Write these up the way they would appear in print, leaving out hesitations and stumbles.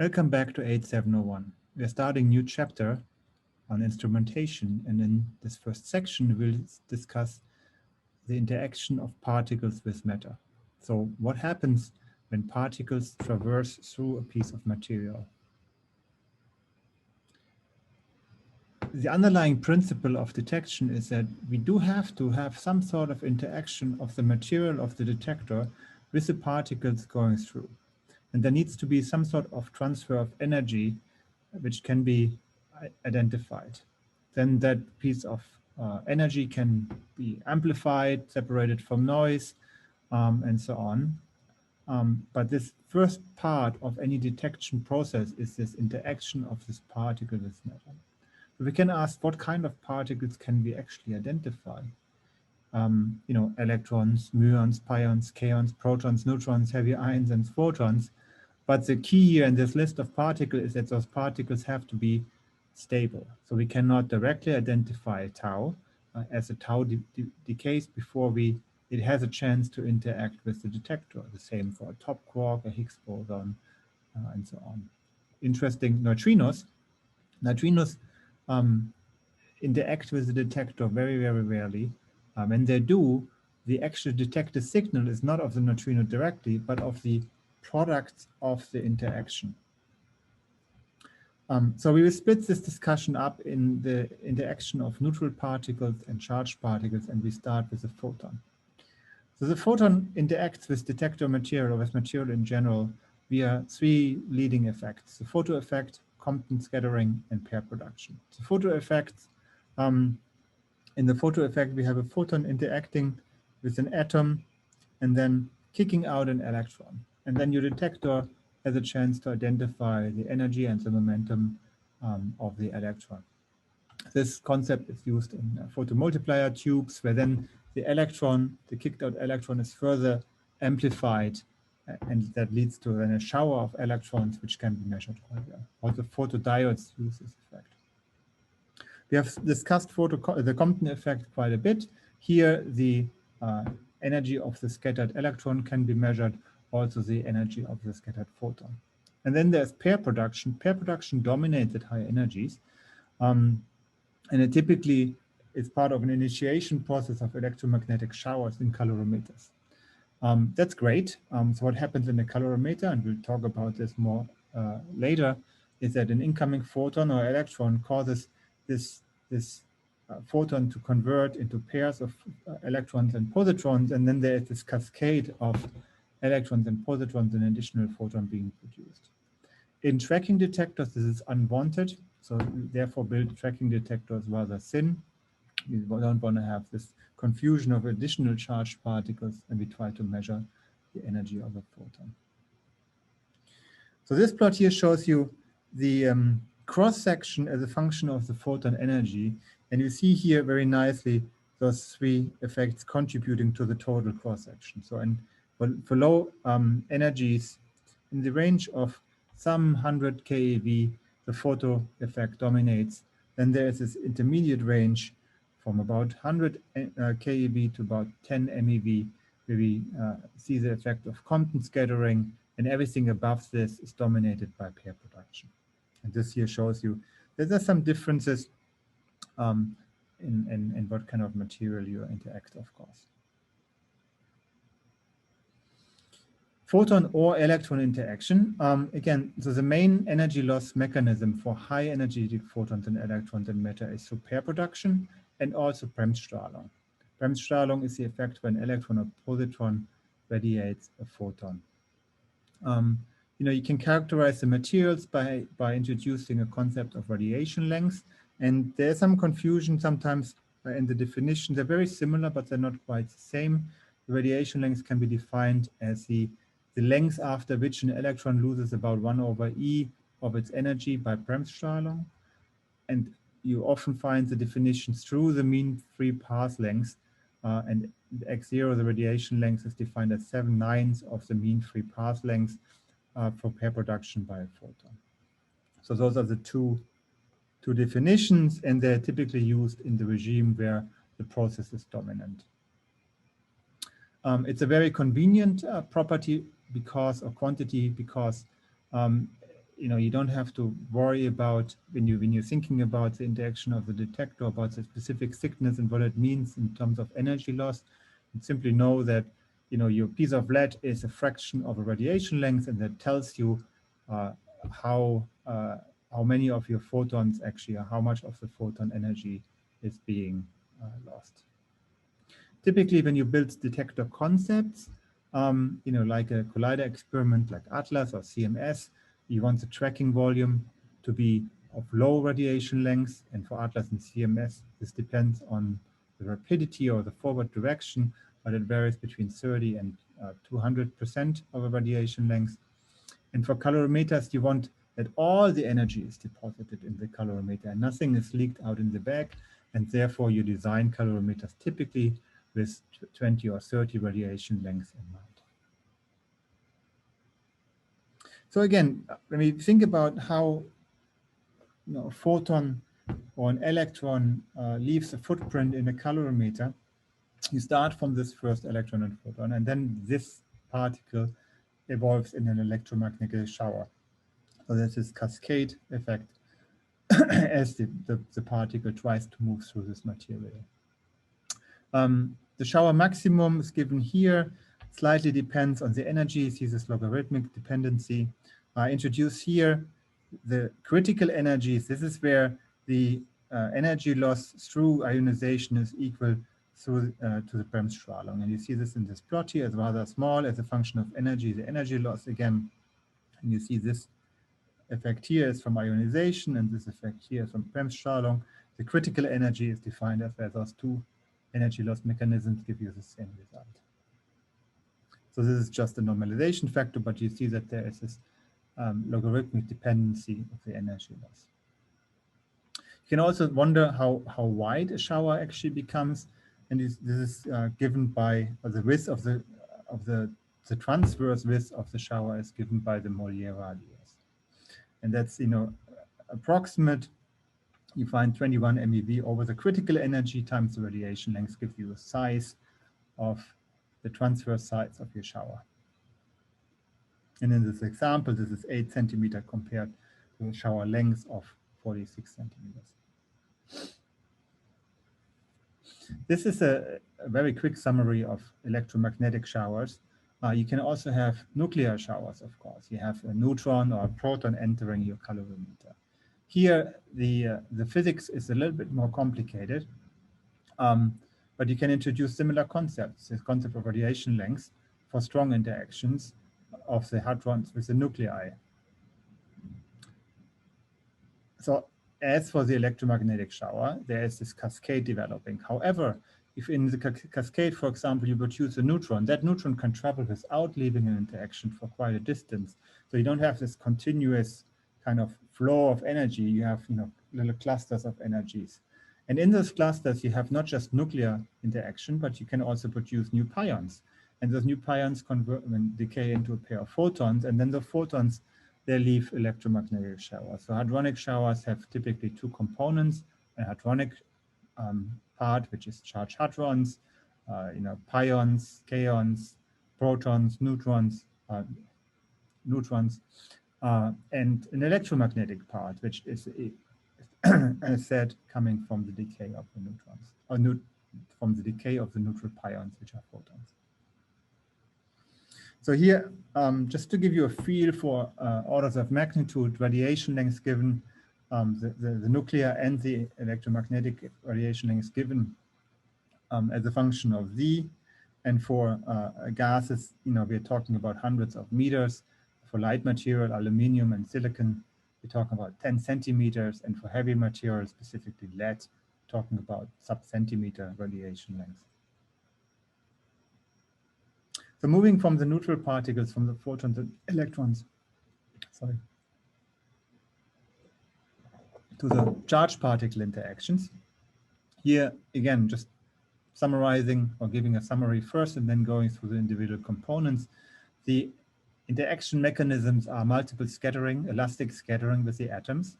Welcome back to 8701. We are starting a new chapter on instrumentation, and in this first section we'll discuss the interaction of particles with matter. So what happens when particles traverse through a piece of material? The underlying principle of detection is that we do have to have some sort of interaction of the material of the detector with the particles going through. And there needs to be some sort of transfer of energy which can be identified. Then that piece of energy can be amplified, separated from noise, and so on. But this first part of any detection process is this interaction of this particle with matter. So we can ask, what kind of particles can we actually identify? Electrons, muons, pions, kaons, protons, neutrons, heavy ions, and photons. But the key here in this list of particles is that those particles have to be stable. So we cannot directly identify tau as a tau decays before it has a chance to interact with the detector. The same for a top quark, a Higgs boson, and so on. Interesting, neutrinos. Neutrinos interact with the detector very, very rarely. When they do, the actual detected signal is not of the neutrino directly, but of the products of the interaction. So we will split this discussion up in the interaction of neutral particles and charged particles, and we start with the photon. So the photon interacts with detector material, or with material in general, via three leading effects: the photo effect, Compton scattering, and pair production. The photo effect, in the photo effect, we have a photon interacting with an atom and then kicking out an electron. And then your detector has a chance to identify the energy and the momentum of the electron. This concept is used in photomultiplier tubes, where then the electron, the kicked out electron, is further amplified, and that leads to then a shower of electrons, which can be measured quite well. Also, photodiodes use this effect. We have discussed the Compton effect quite a bit. Here, the energy of the scattered electron can be measured, also the energy of the scattered photon. And then there's pair production. Pair production dominates at high energies. And it typically is part of an initiation process of electromagnetic showers in calorimeters. That's great. So what happens in the calorimeter, and we'll talk about this more later, is that an incoming photon or electron causes this photon to convert into pairs of electrons and positrons, and then there is this cascade of electrons and positrons, an additional photon being produced. In tracking detectors, this is unwanted, so we therefore build tracking detectors rather thin. We don't want to have this confusion of additional charged particles, and we try to measure the energy of a photon. So this plot here shows you the cross-section as a function of the photon energy, and you see here very nicely those three effects contributing to the total cross-section. So for low energies in the range of some 100 keV, the photo effect dominates. Then there is this intermediate range from about 100 keV to about 10 MeV, where we see the effect of Compton scattering, and everything above this is dominated by pair production. And this here shows you that there's some differences in what kind of material you interact, of course. Photon or electron interaction. Again, so the main energy loss mechanism for high energetic photons and electrons in matter is through pair production and also Bremsstrahlung. Bremsstrahlung is the effect when an electron or positron radiates a photon. You can characterize the materials by introducing a concept of radiation length, and there's some confusion sometimes in the definition. They're very similar, but they're not quite the same. The radiation length can be defined as the length after which an electron loses about 1/e of its energy by Bremsstrahlung. And you often find the definitions through the mean free path length, and x0, the radiation length, is defined as 7/9 of the mean free path length for pair production by a photon. So those are the two definitions, and they're typically used in the regime where the process is dominant. It's a very convenient property because you don't have to worry about when you're thinking about the interaction of the detector, about the specific thickness and what it means in terms of energy loss. You simply know that your piece of lead is a fraction of a radiation length, and that tells you how many of your photons actually, or how much of the photon energy is being lost. Typically, when you build detector concepts, like a collider experiment like ATLAS or CMS, you want the tracking volume to be of low radiation length. And for ATLAS and CMS, this depends on the rapidity or the forward direction, but it varies between 30 and 200% of a radiation length. And for calorimeters, you want that all the energy is deposited in the calorimeter and nothing is leaked out in the back. And therefore, you design calorimeters typically with 20 or 30 radiation lengths in mind. So again, when we think about how a photon or an electron leaves a footprint in a calorimeter, you start from this first electron and photon, and then this particle evolves in an electromagnetic shower. So there's this cascade effect as the particle tries to move through this material. The shower maximum is given here, slightly depends on the energy. See this logarithmic dependency. I introduce here the critical energies. This is where the energy loss through ionization is equal to the Bremsstrahlung. And you see this in this plot here as rather small as a function of energy. The energy loss again, and you see this effect here is from ionization, and this effect here is from Bremsstrahlung. The critical energy is defined as where those two energy loss mechanisms give you the same result. So this is just a normalization factor, but you see that there is this logarithmic dependency of the energy loss. You can also wonder how wide a shower actually becomes, and this is given by the width of the transverse width of the shower is given by the Mollier radius. And that's, approximate. You find 21 MeV over the critical energy times the radiation length gives you the size of the transverse sides of your shower. And in this example, this is 8 centimeters compared to the shower length of 46 centimeters. This is a very quick summary of electromagnetic showers. You can also have nuclear showers, of course. You have a neutron or a proton entering your calorimeter. Here, the physics is a little bit more complicated, but you can introduce similar concepts, the concept of radiation length for strong interactions of the hadrons with the nuclei. So as for the electromagnetic shower, there is this cascade developing. However, if in the cascade, for example, you produce a neutron, that neutron can travel without leaving an interaction for quite a distance. So you don't have this continuous kind of flow of energy. You have little clusters of energies. And in those clusters, you have not just nuclear interaction, but you can also produce new pions. And those new pions convert and decay into a pair of photons, and then the photons, they leave electromagnetic showers. So hadronic showers have typically two components: a hadronic part, which is charged hadrons, pions, kaons, protons, neutrons, and an electromagnetic part, which is, as said, coming from the decay of the neutrons, or from the decay of the neutral pions, which are photons. So here, just to give you a feel for orders of magnitude, radiation lengths given, the nuclear and the electromagnetic radiation lengths given as a function of Z. And for gases, we're talking about hundreds of meters. For light material, aluminum and silicon, we're talking about 10 centimeters. And for heavy material, specifically lead, we're talking about sub-centimeter radiation length. So moving from the neutral particles, from the photons and electrons, to the charged particle interactions. Here, again, just summarizing or giving a summary first and then going through the individual components. The interaction mechanisms are multiple scattering, elastic scattering with the atoms.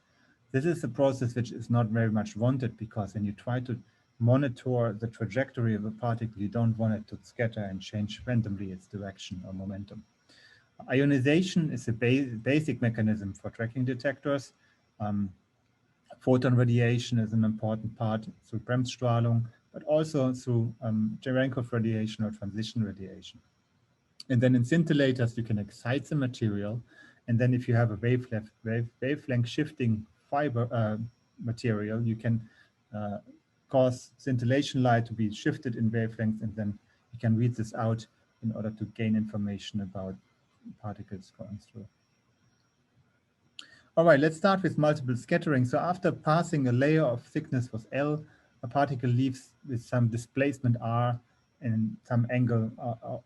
This is a process which is not very much wanted, because when you try to monitor the trajectory of a particle, you don't want it to scatter and change randomly its direction or momentum. Ionization is a basic mechanism for tracking detectors. Photon radiation is an important part through Bremsstrahlung, but also through Cherenkov radiation or transition radiation. And then in scintillators, you can excite the material. And then if you have a wavelength shifting fiber material, you can cause scintillation light to be shifted in wavelengths, and then you can read this out in order to gain information about particles going through. All right, let's start with multiple scattering. So after passing a layer of thickness with L, a particle leaves with some displacement R and some angle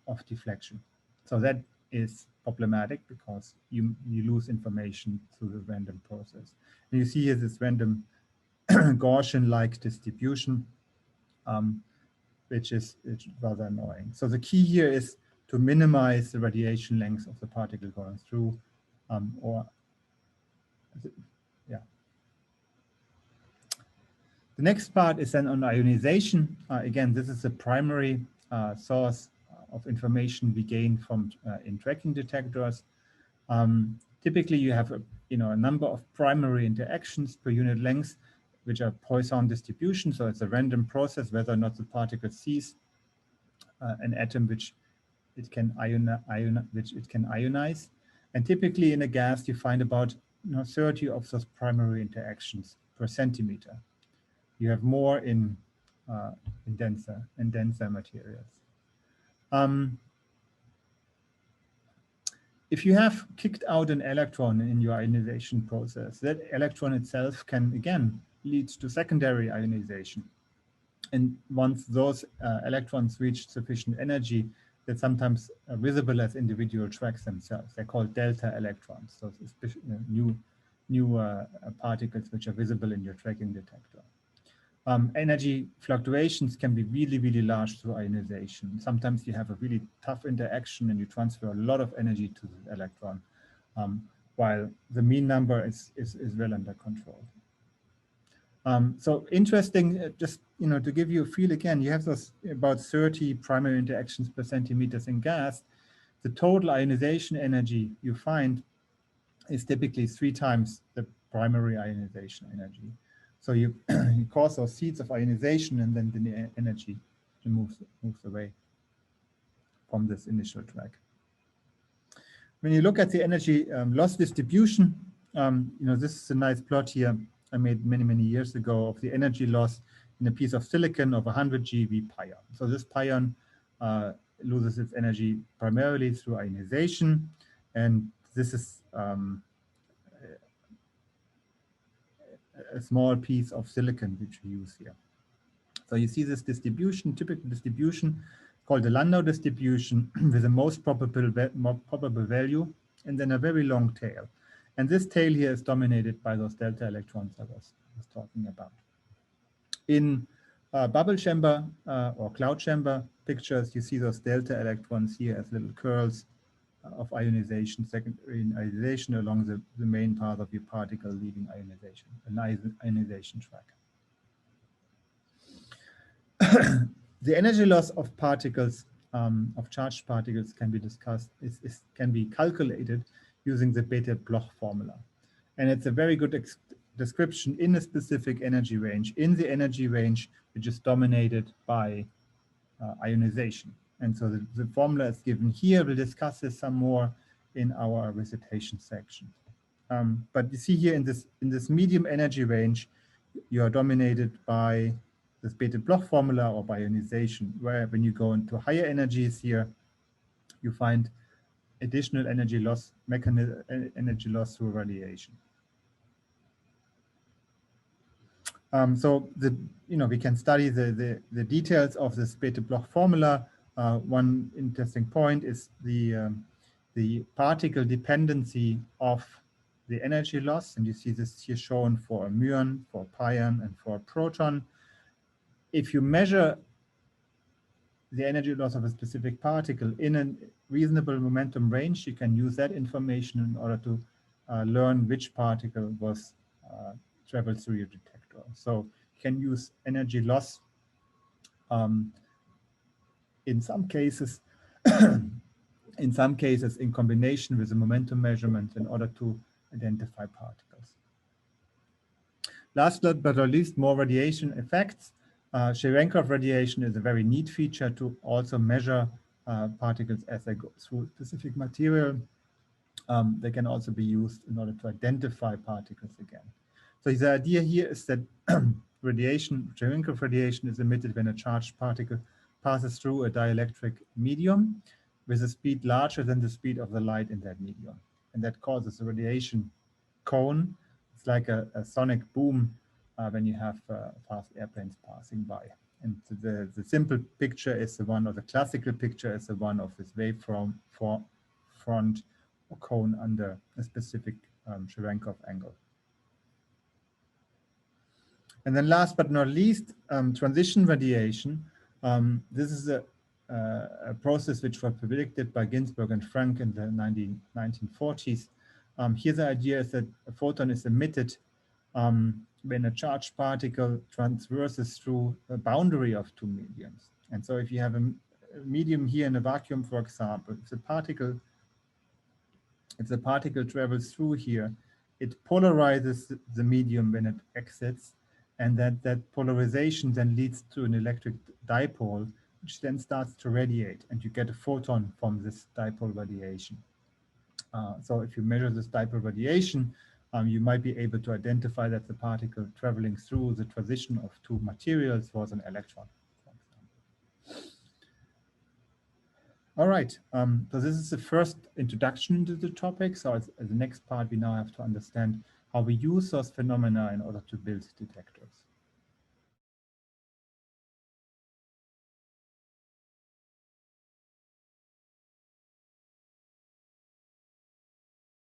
of deflection. So that is problematic because you lose information through the random process. And you see here this random Gaussian-like distribution, which is rather annoying. So the key here is to minimize the radiation length of the particle going through, The next part is then on ionization. Again, this is the primary source of information we gain from in tracking detectors. Typically, you have a number of primary interactions per unit length, which are Poisson distribution. So it's a random process whether or not the particle sees an atom which it can ionize. And typically in a gas, you find about 30 of those primary interactions per centimeter. You have more in denser materials. If you have kicked out an electron in your ionization process, that electron itself can again lead to secondary ionization. And once those electrons reach sufficient energy, they're sometimes visible as individual tracks themselves. They're called delta electrons, so new particles which are visible in your tracking detector. Energy fluctuations can be really, really large through ionization. Sometimes you have a really tough interaction and you transfer a lot of energy to the electron, while the mean number is well under control. So interesting, just to give you a feel again, you have those about 30 primary interactions per centimeters in gas. The total ionization energy you find is typically 3 times the primary ionization energy. So you cause those seeds of ionization, and then the energy moves away from this initial track. When you look at the energy loss distribution, this is a nice plot here I made many years ago of the energy loss in a piece of silicon of 100 GeV pion. So this pion loses its energy primarily through ionization, and this is a small piece of silicon which we use here. So you see this distribution, typical distribution called the Landau distribution with the most probable value and then a very long tail. And this tail here is dominated by those delta electrons I was talking about. In bubble chamber or cloud chamber pictures, you see those delta electrons here as little curls of ionization, secondary ionization along the main path of your particle leaving ionization, an ionization track. The energy loss of particles, of charged particles, can be discussed, can be calculated using the Bethe-Bloch formula. And it's a very good description in a specific energy range, which is dominated by ionization. And so the formula is given here. We'll discuss this some more in our recitation section. But you see here in this medium energy range, you are dominated by this Bethe-Bloch formula or by ionization, where when you go into higher energies here, you find additional energy loss through radiation. So we can study the details of this Bethe-Bloch formula. One interesting point is the particle dependency of the energy loss, and you see this here shown for a muon, for a pion, and for a proton. If you measure the energy loss of a specific particle in a reasonable momentum range, you can use that information in order to learn which particle was traveled through your detector. So you can use energy loss in some cases in some cases in combination with the momentum measurements in order to identify particles. Last but not least, more radiation effects. Cherenkov radiation is a very neat feature to also measure particles as they go through specific material. They can also be used in order to identify particles again. So the idea here is that radiation, Cherenkov radiation, is emitted when a charged particle passes through a dielectric medium with a speed larger than the speed of the light in that medium. And that causes a radiation cone. It's like a sonic boom when you have fast airplanes passing by. And the simple picture is the one, or the classical picture is the one of this wavefront or cone under a specific Cherenkov angle. And then last but not least, transition radiation. This is a process which was predicted by Ginzburg and Frank in the 1940s. Here the idea is that a photon is emitted when a charged particle transverses through a boundary of two mediums. And so if you have a medium here in a vacuum, for example, if the particle travels through here, it polarizes the medium when it exits, and that polarization then leads to an electric dipole, which then starts to radiate, and you get a photon from this dipole radiation. So if you measure this dipole radiation, you might be able to identify that the particle traveling through the transition of two materials was an electron, for example. All right, so this is the first introduction into the topic. So as the next part, we now have to understand how we use those phenomena in order to build detectors.